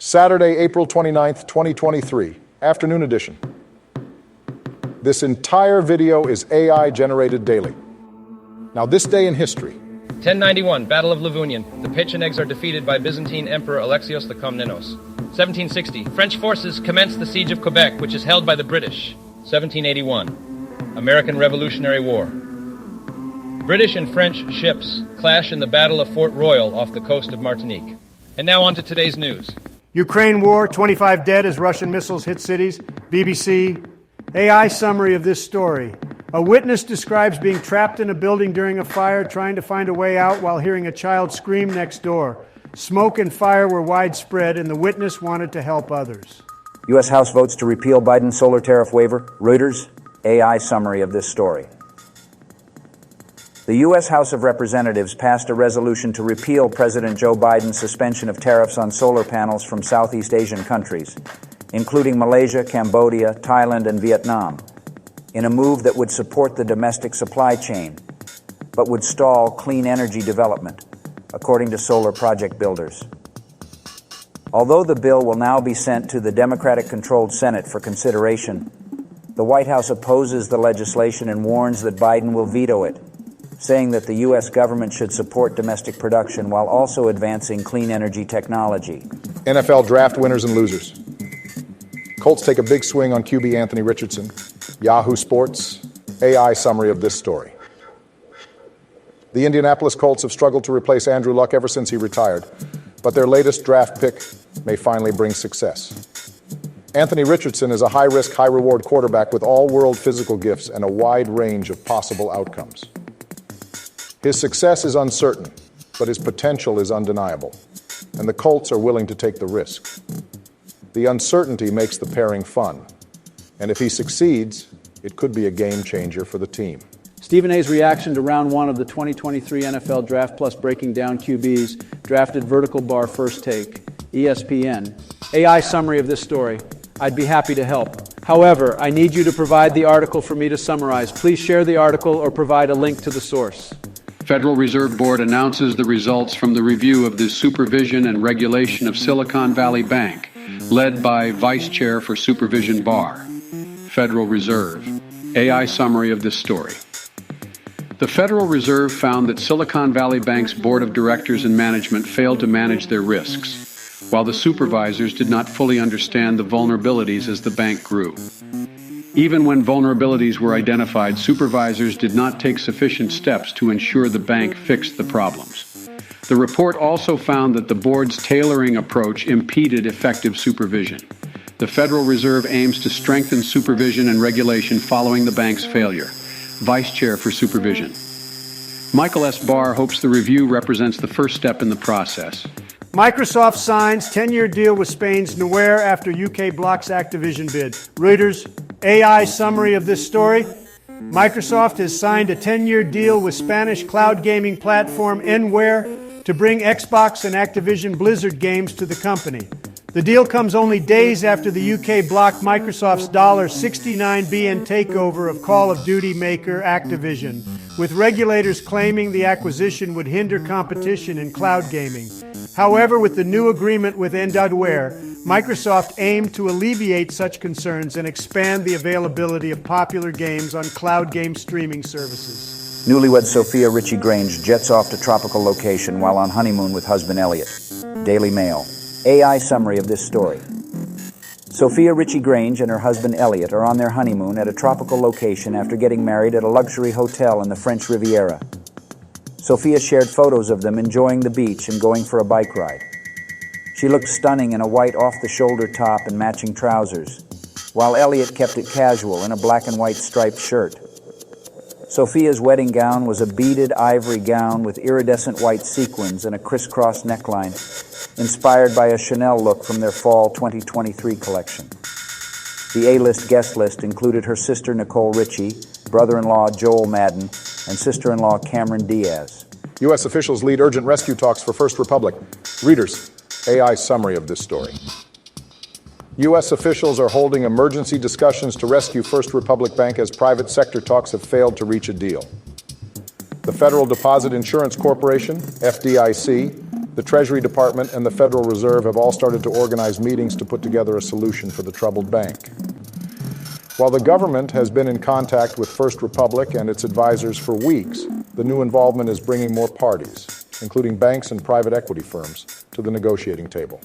Saturday, April 29th, 2023, afternoon edition. This entire video is AI generated daily. Now, this day in history. 1091, Battle of Livonian. The Pechenegs are defeated by Byzantine Emperor Alexios the Komnenos. 1760, French forces commence the siege of Quebec, which is held by the British. 1781, American Revolutionary War. British and French ships clash in the Battle of Fort Royal off the coast of Martinique. And now on to today's news. Ukraine war, 25 dead as Russian missiles hit cities. BBC. AI summary of this story. A witness describes being trapped in a building during a fire, trying to find a way out while hearing a child scream next door. Smoke and fire were widespread, and the witness wanted to help others. U.S. House votes to repeal Biden's solar tariff waiver. Reuters. AI summary of this story. The U.S. House of Representatives passed a resolution to repeal President Joe Biden's suspension of tariffs on solar panels from Southeast Asian countries, including Malaysia, Cambodia, Thailand, and Vietnam, in a move that would support the domestic supply chain, but would stall clean energy development, according to solar project builders. Although the bill will now be sent to the Democratic-controlled Senate for consideration, the White House opposes the legislation and warns that Biden will veto it, saying that the U.S. government should support domestic production while also advancing clean energy technology. NFL draft winners and losers. Colts take a big swing on QB Anthony Richardson. Yahoo Sports, AI summary of this story. The Indianapolis Colts have struggled to replace Andrew Luck ever since he retired, but their latest draft pick may finally bring success. Anthony Richardson is a high-risk, high-reward quarterback with all-world physical gifts and a wide range of possible outcomes. His success is uncertain, but his potential is undeniable, and the Colts are willing to take the risk. The uncertainty makes the pairing fun, and if he succeeds, it could be a game changer for the team. Stephen A's reaction to round one of the 2023 NFL Draft Plus breaking down QBs, drafted vertical bar first take, ESPN. AI summary of this story. I'd be happy to help. However, I need you to provide the article for me to summarize. Please share the article or provide a link to the source. Federal Reserve Board announces the results from the review of the supervision and regulation of Silicon Valley Bank, led by Vice Chair for Supervision Barr. Federal Reserve. AI summary of this story. The Federal Reserve found that Silicon Valley Bank's board of directors and management failed to manage their risks, while the supervisors did not fully understand the vulnerabilities as the bank grew. Even when vulnerabilities were identified, supervisors did not take sufficient steps to ensure the bank fixed the problems. The report also found that the board's tailoring approach impeded effective supervision. The Federal Reserve aims to strengthen supervision and regulation following the bank's failure. Vice Chair for Supervision. Michael S. Barr hopes the review represents the first step in the process. Microsoft signs 10-year deal with Spain's Nuer after UK blocks Activision bid. Reuters. AI summary of this story. Microsoft has signed a 10-year deal with Spanish cloud gaming platform Nware to bring Xbox and Activision Blizzard games to the company. The deal comes only days after the UK blocked Microsoft's $69 billion takeover of Call of Duty maker Activision, with regulators claiming the acquisition would hinder competition in cloud gaming. However, with the new agreement with Nware, Microsoft aimed to alleviate such concerns and expand the availability of popular games on cloud game streaming services. Newlywed Sophia Richie Grange jets off to tropical location while on honeymoon with husband Elliot. Daily Mail. AI summary of this story. Sophia Richie Grange and her husband Elliot are on their honeymoon at a tropical location after getting married at a luxury hotel in the French Riviera. Sophia shared photos of them enjoying the beach and going for a bike ride. She looked stunning in a white off-the-shoulder top and matching trousers, while Elliot kept it casual in a black and white striped shirt. Sophia's wedding gown was a beaded ivory gown with iridescent white sequins and a crisscross neckline, inspired by a Chanel look from their fall 2023 collection. The A-list guest list included her sister Nicole Richie, brother-in-law Joel Madden, and sister-in-law Cameron Diaz. U.S. officials lead urgent rescue talks for First Republic. Readers, AI summary of this story. U.S. officials are holding emergency discussions to rescue First Republic Bank as private sector talks have failed to reach a deal. The Federal Deposit Insurance Corporation, FDIC, The Treasury Department and the Federal Reserve have all started to organize meetings to put together a solution for the troubled bank. While the government has been in contact with First Republic and its advisors for weeks, the new involvement is bringing more parties, including banks and private equity firms, to the negotiating table.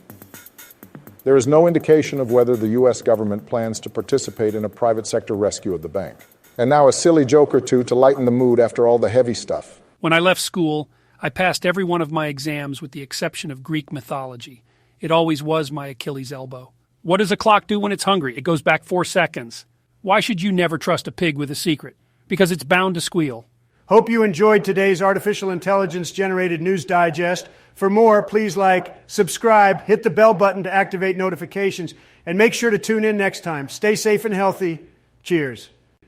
There is no indication of whether the U.S. government plans to participate in a private sector rescue of the bank. And now a silly joke or two to lighten the mood after all the heavy stuff. When I left school, I passed every one of my exams with the exception of Greek mythology. It always was my Achilles elbow. What does a clock do when it's hungry? It goes back 4 seconds. Why should you never trust a pig with a secret? Because it's bound to squeal. Hope you enjoyed today's artificial intelligence-generated news digest. For more, please like, subscribe, hit the bell button to activate notifications, and make sure to tune in next time. Stay safe and healthy. Cheers.